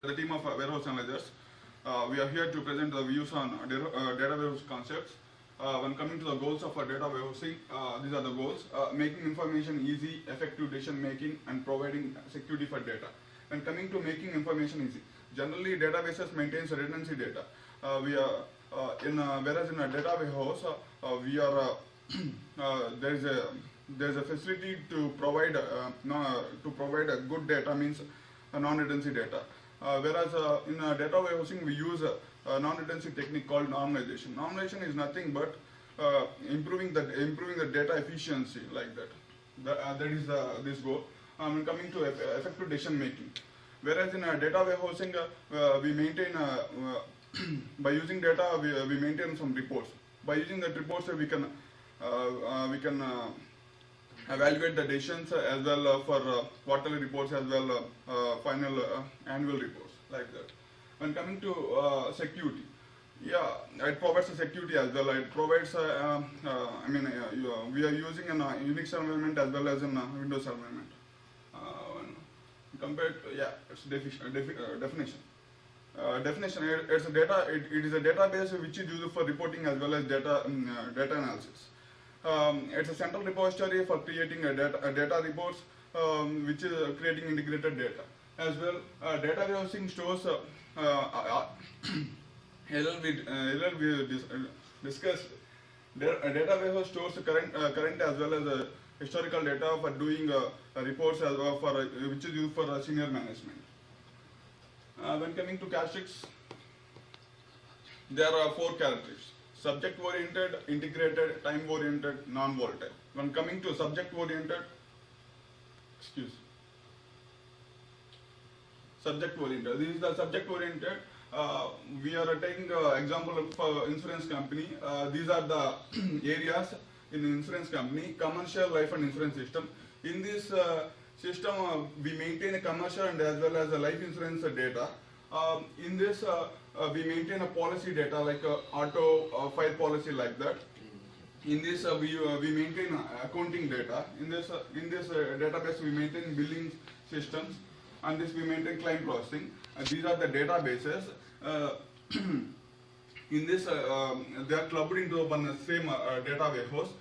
The team of warehouse analysts. We are here to present the views on data warehouse concepts. When coming to the goals of data warehousing, these are the goals: making information easy, effective decision making, and providing security for data. When coming to making information easy, generally databases maintains redundancy data. We are whereas in a data warehouse, we are there is a facility to provide a good data, means non-redundancy data. Whereas in data warehousing we use a non-redundancy technique called normalization. Normalization is nothing but improving the data efficiency, like that. That is this goal. When coming to effective decision making, whereas in data warehousing we maintain by using data we maintain some reports. By using that reports we can evaluate the decisions as well for quarterly reports as well final annual reports, like that. When coming to security, yeah, it provides a security as well. It provides we are using in a Unix environment as well as in a Windows environment. Compared to, yeah, it's definition. Definition. It's a data. It is a database which is used for reporting as well as data analysis. It's a central repository for creating data reports, which is creating integrated data. As well, data warehousing stores, we discussed, data warehouse stores current as well as historical data for doing reports as well which is used for senior management. When coming to characteristics, there are 4 characteristics: subject oriented, integrated, time oriented, non-volatile. When coming to subject oriented, subject oriented. This is the subject oriented. We are taking example of insurance company. These are the areas in insurance company: commercial, life and insurance system. In this system, we maintain a commercial and as well as a life insurance data. In this, we maintain a policy data like auto fire policy, like that. In this, we maintain accounting data. In this database, we maintain billing systems, and this we maintain claim processing. These are the databases. In this, they are clubbed into one same data warehouse.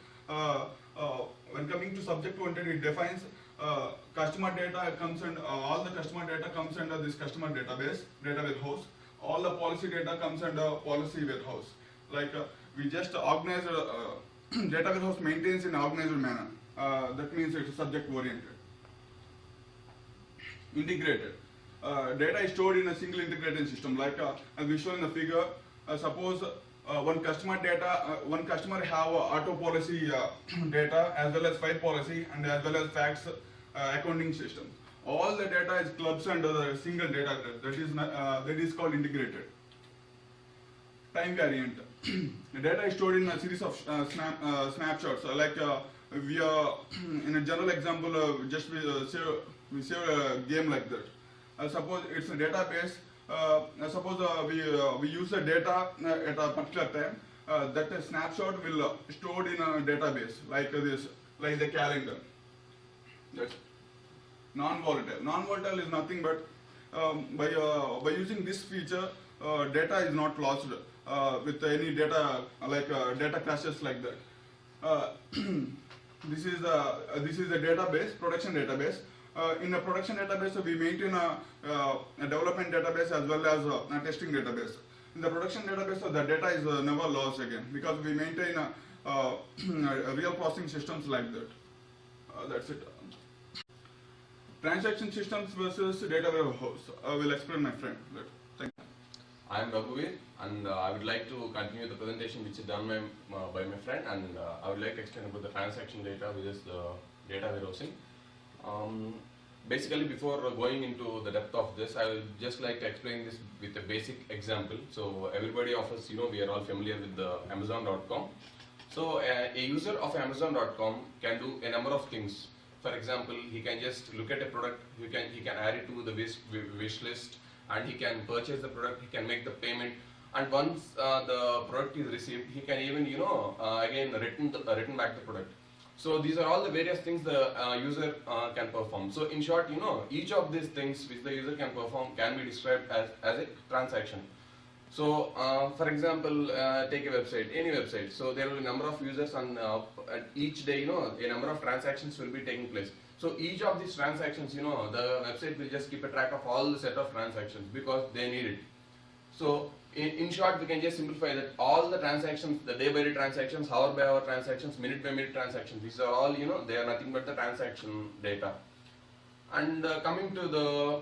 When coming to subject oriented, it defines customer data comes and all the customer data comes under this customer database, data warehouse. All the policy data comes under policy warehouse. Like we just organize data warehouse maintains in organized manner. That means it's subject oriented. Integrated. Data is stored in a single integrated system. Like as we show in the figure, suppose one customer have auto policy data as well as fire policy and as well as fax accounting system. All the data is clubbed under the single data. That is called integrated. Time variant. The data is stored in a series of snapshots. Like we are in a general example, just we say a game like that. Suppose it's a database. Suppose we use the data at a particular time. That snapshot will stored in a database like this, like the calendar. That's non-volatile. Non-volatile is nothing but by using this feature, data is not lost with any data like data crashes, like that. This is a database, production database. In a production database, we maintain a development database as well as a testing database. In the production database, the data is never lost again because we maintain real processing systems, like that. That's it. Transaction systems versus data warehouse. I will explain, my friend. Thank you. I am Raghuveer, and I would like to continue the presentation which is done by my friend, and I would like to explain about the transaction data, which is the data warehousing. Basically, before going into the depth of this, I would just like to explain this with a basic example. So everybody of us, we are all familiar with the Amazon.com. So a user of Amazon.com can do a number of things. For example, he can just look at a product, he can add it to the wish list, and he can purchase the product, he can make the payment, and once the product is received, he can even again return back the product. So these are all the various things the user can perform. So in short, each of these things which the user can perform can be described as a transaction. So for example, take a website, any website. So there will be a number of users and at each day, a number of transactions will be taking place. So each of these transactions, the website will just keep a track of all the set of transactions because they need it. So in short, we can just simplify that all the transactions, the day-by-day transactions, hour-by-hour transactions, minute-by-minute transactions, these are all, they are nothing but the transaction data. And coming to the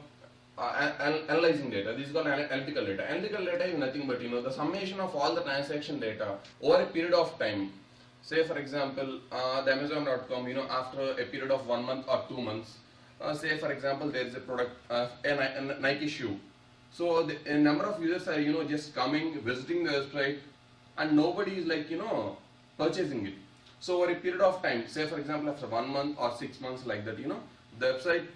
analyzing data, this is called analytical data. Analytical data is nothing but, the summation of all the transaction data over a period of time. Say for example, the Amazon.com, after a period of 1 month or 2 months, say for example, there is a product, a Nike shoe. So a number of users are, just coming, visiting the website, and nobody is like, purchasing it. So over a period of time, say for example, after 1 month or 6 months like that, the website,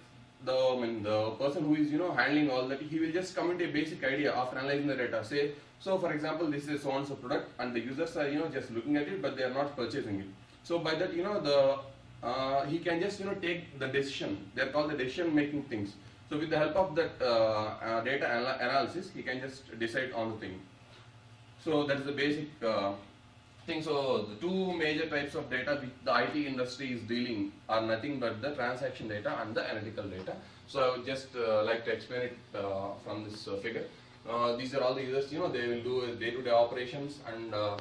the person who is, handling all that, he will just come into a basic idea after analyzing the data. Say, so for example, this is so and so product, and the users are, just looking at it, but they are not purchasing it. So by that, he can just, take the decision. They are called the decision making things. So with the help of that data analysis, he can just decide on the thing. So that is the basic thing. So the two major types of data which the IT industry is dealing are nothing but the transaction data and the analytical data. So I would just like to explain it from this figure. These are all the users, they will do day-to-day operations, and the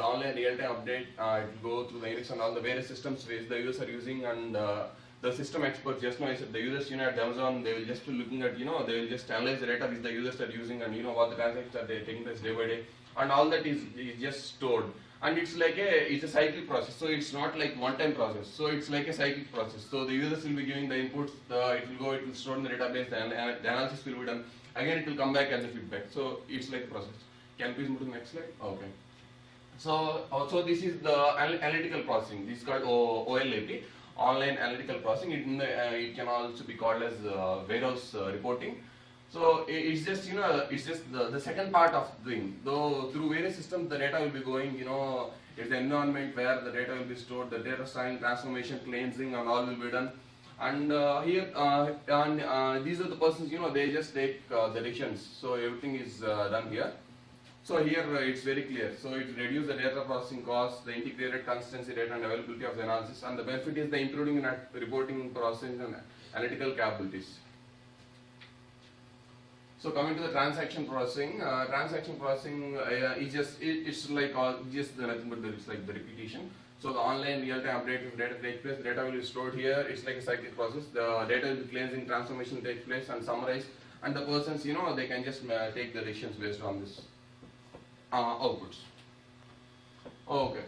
online real-time update, it will go through the index and all the various systems which the users are using, and the system experts, just now I said the users, at Amazon, they will just be looking at, they will just analyze the data which the users are using, and what the transactions are they taking place day by day, and all that is just stored. And it's like it's a cyclic process, so it's not like one-time process. So it's like a cyclic process. So the users will be giving the inputs, it will store in the database, and the analysis will be done. Again, it will come back as a feedback. So it's like a process. Can you please move to the next slide? Okay. So also this is the analytical processing. This is called OLAP, online analytical processing. It can also be called as warehouse reporting. So it's just it's just the second part of doing. Though through various systems the data will be going. It's the environment where the data will be stored, the data sign, transformation, cleansing, and all will be done. And here these are the persons. They just take the decisions. So everything is done here. So here it's very clear. So it reduces the data processing costs, the integrated consistency rate and availability of the analysis, and the benefit is the improving in reporting, processing, and analytical capabilities. So coming to the transaction processing is it's like just nothing but it's like the repetition. So the online real-time update of data takes place, data will be stored here. It's like a cyclic process. The data will be cleansing, transformation takes place, and summarized, and the persons they can just take the decisions based on this outputs. Okay.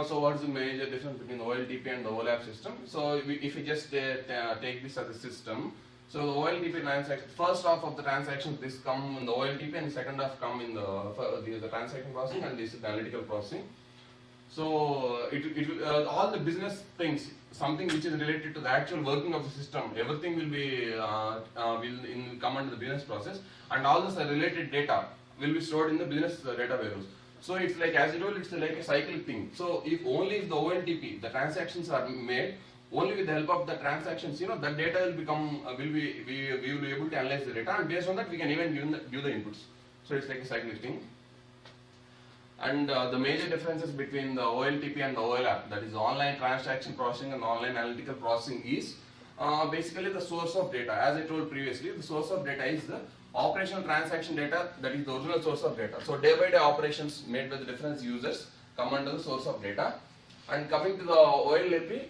So what is the major difference between the OLTP and the OLAP system? So if we just take this as a system, so the OLTP transaction, first half of the transactions this come in the OLTP, and the second half come in the transaction processing, and this is the analytical processing. So all the business things, something which is related to the actual working of the system, everything will be will come under the business process, and all this related data will be stored in the business data warehouse. So it's like, as I told, it's like a cyclic thing. So if the OLTP, the transactions are made, only with the help of the transactions, that data will become, we will be able to analyze the data, and based on that we can even give the inputs. So it's like a cyclic thing. And the major differences between the OLTP and the OLAP, that is online transaction processing and online analytical processing, is basically the source of data. As I told previously, the source of data is the operational transaction data, that is the original source of data. So day by day operations made by the different users come under the source of data. And coming to the OLAP,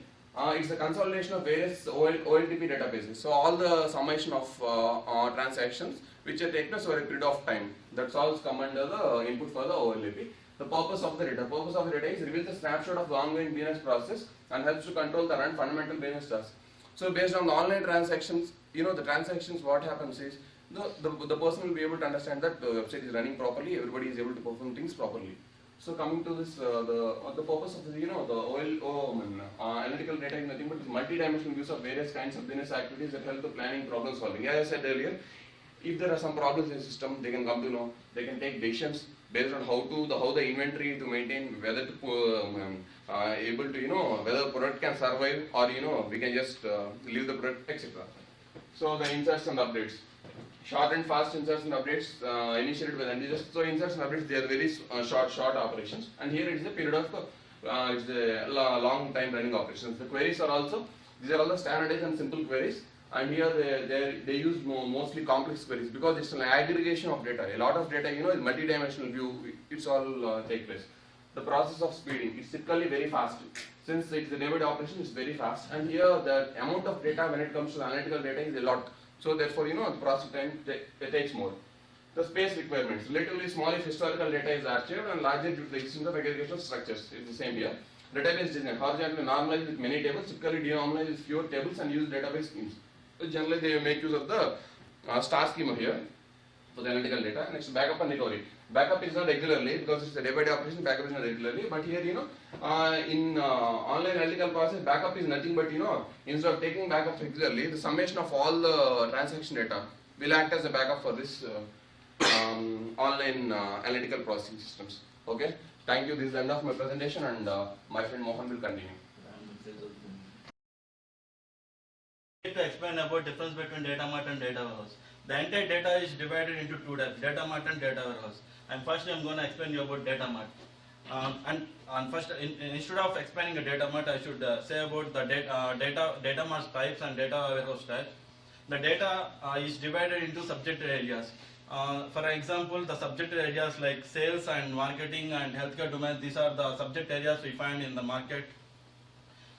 it's a consolidation of various OLTP databases. So all the summation of transactions which are taken place over a period of time, that's all come under the input for the OLAP. The purpose of the data. Purpose of the data is reveals a snapshot of the ongoing business process and helps to control the run fundamental business tasks. So based on the online transactions, the transactions, what happens is the person will be able to understand that the website is running properly, everybody is able to perform things properly. So coming to this, the purpose of the analytical data is nothing but multi-dimensional use of various kinds of business activities that help the planning, problem solving. As I said earlier, if there are some problems in the system, they can come to know, they can take decisions based on how the inventory to maintain, whether to able to whether the product can survive, or we can just leave the product, etc. So the inserts and updates, short and fast inserts and updates initiated by the end users. So inserts and updates, they are very short operations, and here it is a period of it's a long time running operations. The queries are also, these are all the standardized and simple queries, and here they use mostly complex queries because it's an aggregation of data. A lot of data, is multi-dimensional view. It's all take place. The process of speeding, it's typically very fast. Since it's a day-by-day operation, it's very fast. And here the amount of data when it comes to analytical data is a lot. So therefore, the process time it takes more. The space requirements, relatively small if historical data is archived, and larger due to the existence of aggregation structures. It's the same here. Database design, horizontally normalized with many tables, typically denormalized with fewer tables and use database schemes. So generally they make use of the star schema here for the analytical data. Next, backup and recovery. Backup is not regularly because it's a day-by-day operation. Backup is not regularly, but here in online analytical process, backup is nothing but instead of taking backup regularly, the summation of all the transaction data will act as a backup for this online analytical processing systems. Okay, thank you. This is the end of my presentation, and my friend Mohan will continue. To explain about difference between data mart and data warehouse. The entire data is divided into two types, data mart and data warehouse. And first I'm going to explain you about data mart. And first, instead of explaining a data mart, I should say about the data mart types and data warehouse types. The data is divided into subject areas. For example, the subject areas like sales and marketing and healthcare domain, these are the subject areas we find in the market.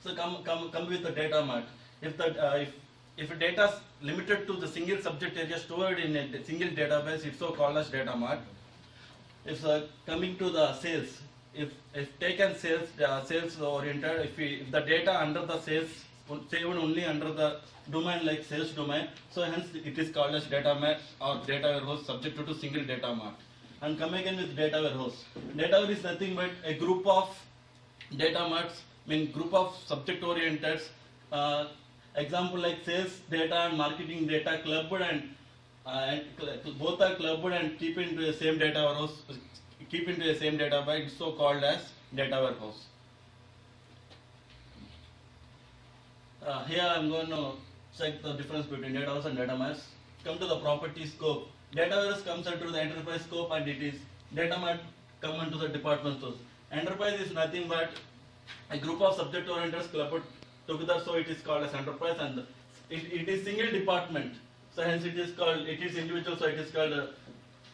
So come with the data mart. If data is limited to the single subject area stored in a single database, it's so called as data mart. If coming to the sales, if taken sales oriented, if the data under the sales saved only under the domain like sales domain, so hence it is called as data mart or data warehouse subject to single data mart. And come again with data warehouse. Data warehouse is nothing but a group of data marts, group of subject oriented. Example like sales data and marketing data clubbed and both are clubbed and keep into the same data warehouse, keep into the same database, so called as data warehouse. Here I am going to check the difference between data warehouse and data marts. Come to the property scope. Data warehouse comes under the enterprise scope, and it is data mart come into the department source. Enterprise is nothing but a group of subject orienteds clubbed together, so it is called as enterprise, and it is single department, so hence it is individual, so it is called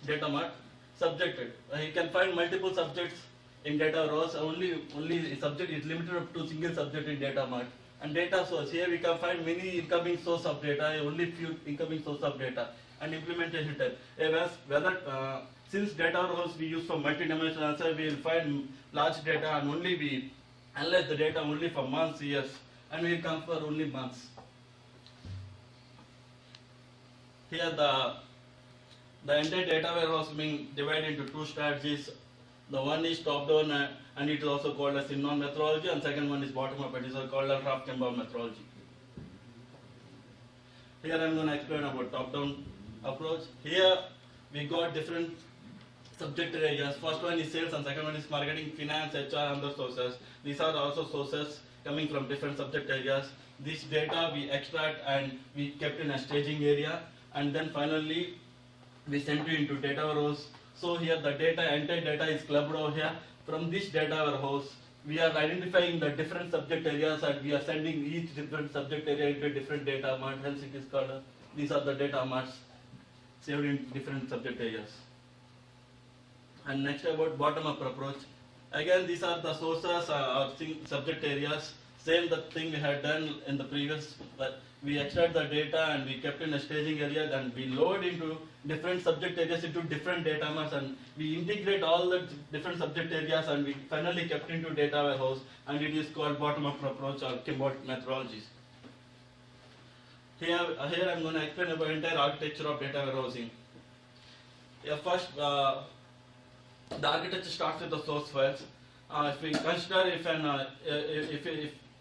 data mart. Subjected, you can find multiple subjects in data rows, only subject is limited up to single subject in data mart. And data source, here we can find many incoming source of data, only few incoming source of data. And implementation type, since data warehouse we use for multi-dimensional answer, we will find large data and only we analyze the data only for months, years, and we will come for only months. Here the entire data warehouse being divided into two strategies. The one is top down and it is also called as Simnon methodology, and second one is bottom up, it is called as Raft-Kimball methodology. Here I am going to explain about top down approach. Here we got different subject areas. First one is sales and second one is marketing, finance, HR, and other sources. These are also sources coming from different subject areas. This data we extract and we kept in a staging area, and then finally we sent it into data warehouse. So here the entire data is clubbed over here. From this data warehouse, we are identifying the different subject areas and we are sending each different subject area into different data mart. Hence it is called, these are the data marts saved in different subject areas. And next about bottom up approach. Again, these are the sources or subject areas. Same the thing we had done in the previous, but we extract the data and we kept in a staging area, then we load into different subject areas into different data marts, and we integrate all the different subject areas and we finally kept into data warehouse, and it is called bottom up approach or Kimball methodologies. Here I'm going to explain about entire architecture of data warehousing. First, the architecture starts with the source files. If we consider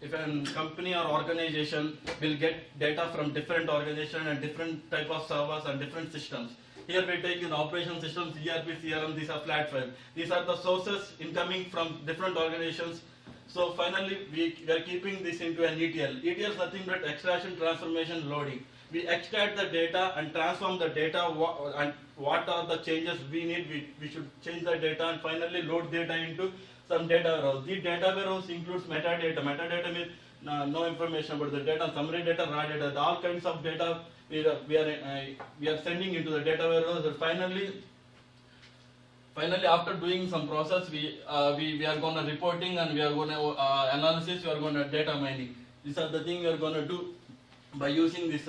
if if a company or organization will get data from different organization and different type of servers and different systems. Here we take in operation systems, ERP, CRM, these are flat file. These are the sources incoming from different organizations. So finally, we are keeping this into an ETL. ETL is nothing but extraction, transformation, loading. We extract the data and transform the data, and what are the changes we need, we should change the data, and finally load data into some data warehouse. The data warehouse includes metadata. Metadata means no information about the data, summary data, raw data, all kinds of data we are sending into the data warehouse. And finally, after doing some process, we are going to reporting, and we are going to analysis, we are going to data mining. These are the things we are going to do by using this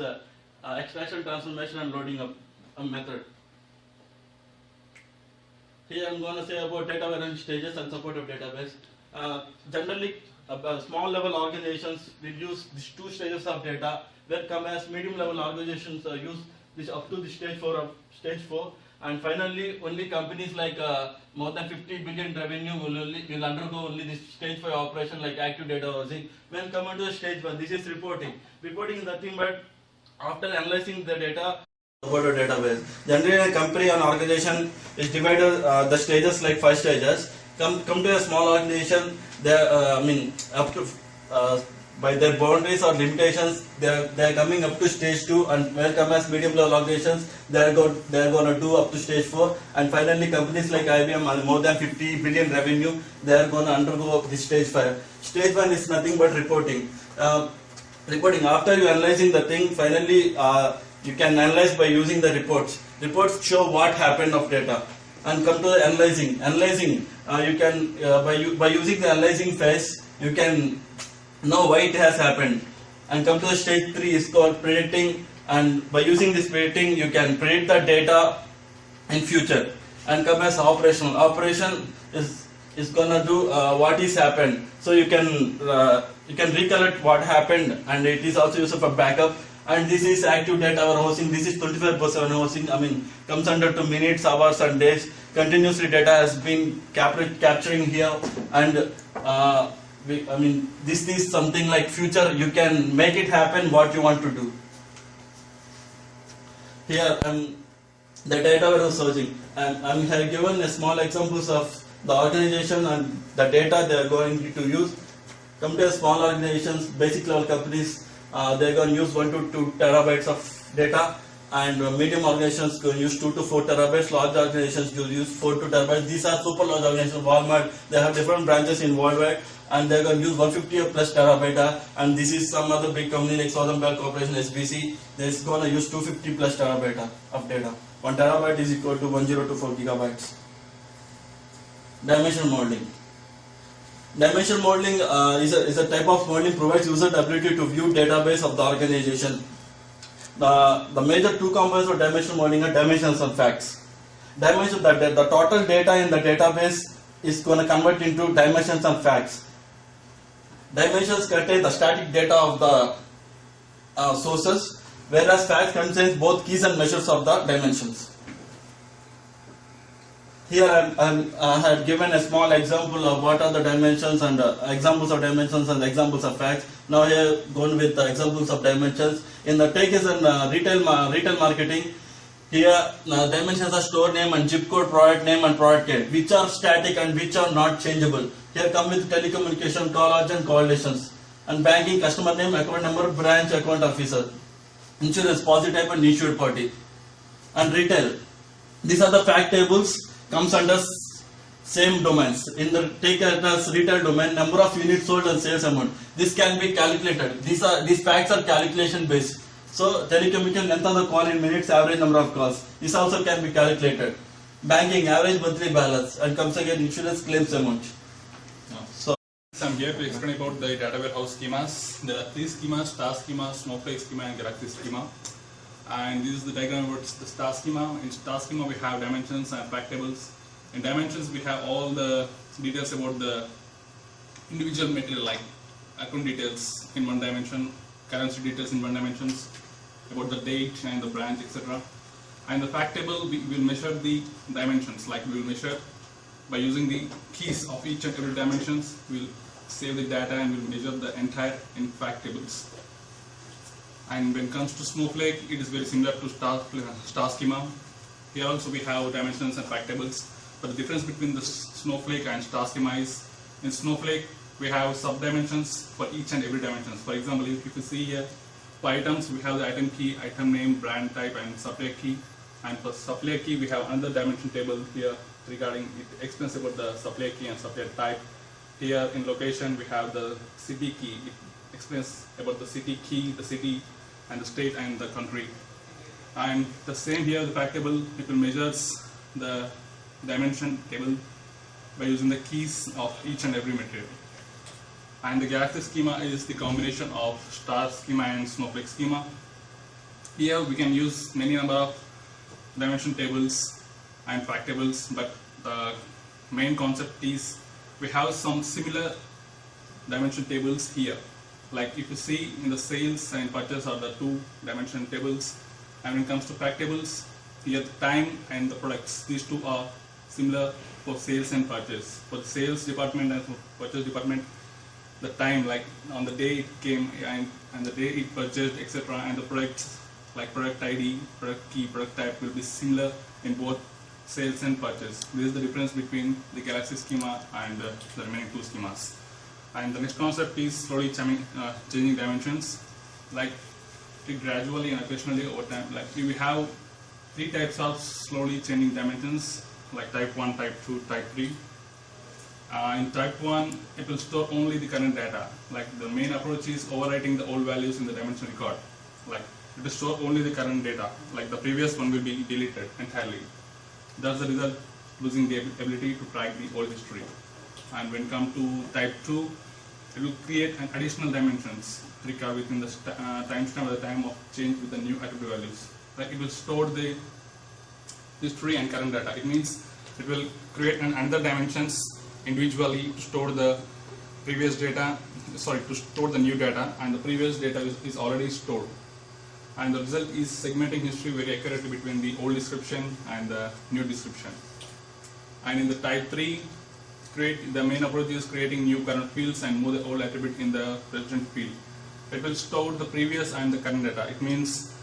extraction, transformation, and loading up method. Here I am going to say about data warehouse stages and support of database. Generally, small level organizations will use these two stages of data, where come as medium level organizations use this up to the stage 4 and finally only companies like more than 50 billion revenue will undergo only this stage 5 operation like active data warehousing. When come to the stage 1, this is reporting. Reporting is nothing but after analyzing the data about a database. Generally, a company or organization is divided the stages like 5 stages. Come to a small organization, they up to by their boundaries or limitations, they are coming up to stage 2, and where come as medium level organizations, they are going to do up to stage 4, and finally companies like IBM are more than 50 billion revenue, they are going to undergo this stage 5. Stage 1 is nothing but reporting. Reporting, after you analyzing the thing, finally you can analyze by using the reports. Reports show what happened of data. And come to the analyzing. Analyzing, you can by using the analyzing phase, you can know why it has happened. And come to the stage 3 is called predicting, and by using this predicting, you can predict the data in future. And come as operational. Operation is gonna do what is happened. So you can recollect what happened, and it is also used for backup. And this is active data warehousing. This is 24/7 housing. Comes under to minutes, hours, and days. Continuously data has been capturing here, and this is something like future. You can make it happen what you want to do. Here, the data warehouse searching. I have given a small examples of the organization and the data they are going to use. Come to small organizations, basic level companies. They are going to use 1 to 2 terabytes of data, and medium organizations going to use 2 to 4 terabytes. Large organizations will use 4 to terabytes. These are super large organizations. Walmart, they have different branches in worldwide, and they are going to use 150 plus terabyte. And this is some other big company like Southern Bell Corporation, SBC. They is going to use 250 plus terabyte of data. 1 terabyte is equal to 1024 gigabytes. Dimension modeling. Dimension modeling is a type of modeling provides user the ability to view database of the organization. The major 2 components of dimension modeling are dimensions and facts. Dimension, the total data in the database is going to convert into dimensions and facts. Dimensions contain the static data of the sources, whereas facts contains both keys and measures of the dimensions. Here I had given a small example of what are the dimensions and examples of dimensions and examples of facts. Now here going with the examples of dimensions. In the tech is in retail marketing. Here dimensions are store name and zip code, product name and product code, which are static and which are not changeable. Here come with telecommunication, call agent, call distance. And banking, customer name, account number, branch, account officer. Insurance, policy type and insured party. And retail. These are the fact tables. Comes under same domains. In the take as retail domain, number of units sold and sales amount. This can be calculated. These facts are calculation based. So telecommunication, length of the call in minutes, average number of calls. This also can be calculated. Banking, average monthly balance, and comes again insurance claims amount. So I'm here to explain about the data warehouse schemas. There are 3 schemas: star schema, snowflake schema, and galaxy schema. And this is the diagram about the star schema. In star schema we have dimensions and fact tables. In dimensions we have all the details about the individual material, like account details in one dimension, currency details in one dimension, about the date and the branch, etc. And the fact table, we will measure the dimensions, like we will measure by using the keys of each and every dimensions. We will save the data and will measure the entire in fact tables. And when it comes to Snowflake, it is very similar to star schema. Here also we have dimensions and fact tables, but the difference between the Snowflake and star schema is, in Snowflake we have sub-dimensions for each and every dimension. For example, if you see here, for items we have the item key, item name, brand type and supplier key. And for supplier key we have another dimension table here regarding, it explains about the supplier key and supplier type. Here in location we have the city key, it explains about the city key, the city and the state and the country. And the same here, the fact table, it will measures the dimension table by using the keys of each and every material. And the Galaxy schema is the combination of star schema and Snowflake schema. Here we can use many number of dimension tables and fact tables, but the main concept is we have some similar dimension tables here. Like if you see in the sales and purchase are the two dimension tables, and when it comes to fact tables, here the time and the products, these two are similar for sales and purchase. For the sales department and for purchase department, the time, like on the day it came and the day it purchased, etc., and the products like product ID, product key, product type will be similar in both sales and purchase. This is the difference between the Galaxy schema and the remaining two schemas. And the next concept is slowly changing dimensions, like gradually and occasionally over time. Like we have three types of slowly changing dimensions, like type 1, type 2, type 3. In type 1, it will store only the current data. Like the main approach is overwriting the old values in the dimension record. Like it will store only the current data. Like the previous one will be deleted entirely. That's the result, losing the ability to track the old history. And when come to type 2, it will create an additional dimensions record within the timestamp at the time of change with the new attribute values. Like it will store the history and current data. It means it will create another dimensions individually to store the previous data, to store the new data, and the previous data is already stored. And the result is segmenting history very accurately between the old description and the new description. And in the type 3, the main approach is creating new current fields and move the old attribute in the present field. It will store the previous and the current data. It means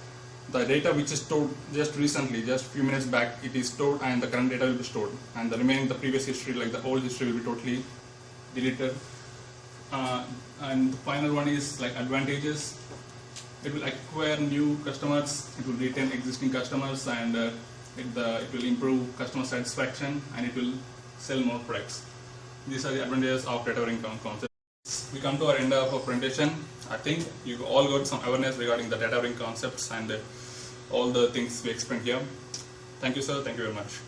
the data which is stored just recently, just few minutes back, it is stored and the current data will be stored. And the remaining, the previous history, like the old history, will be totally deleted. And the final one is like advantages. It will acquire new customers, it will retain existing customers, and it will improve customer satisfaction, and it will sell more products. These are the advantages of data warehousing concept. We come to our end of our presentation. I think you all got some awareness regarding the data warehousing concepts and all the things we explained here. Thank you, sir. Thank you very much.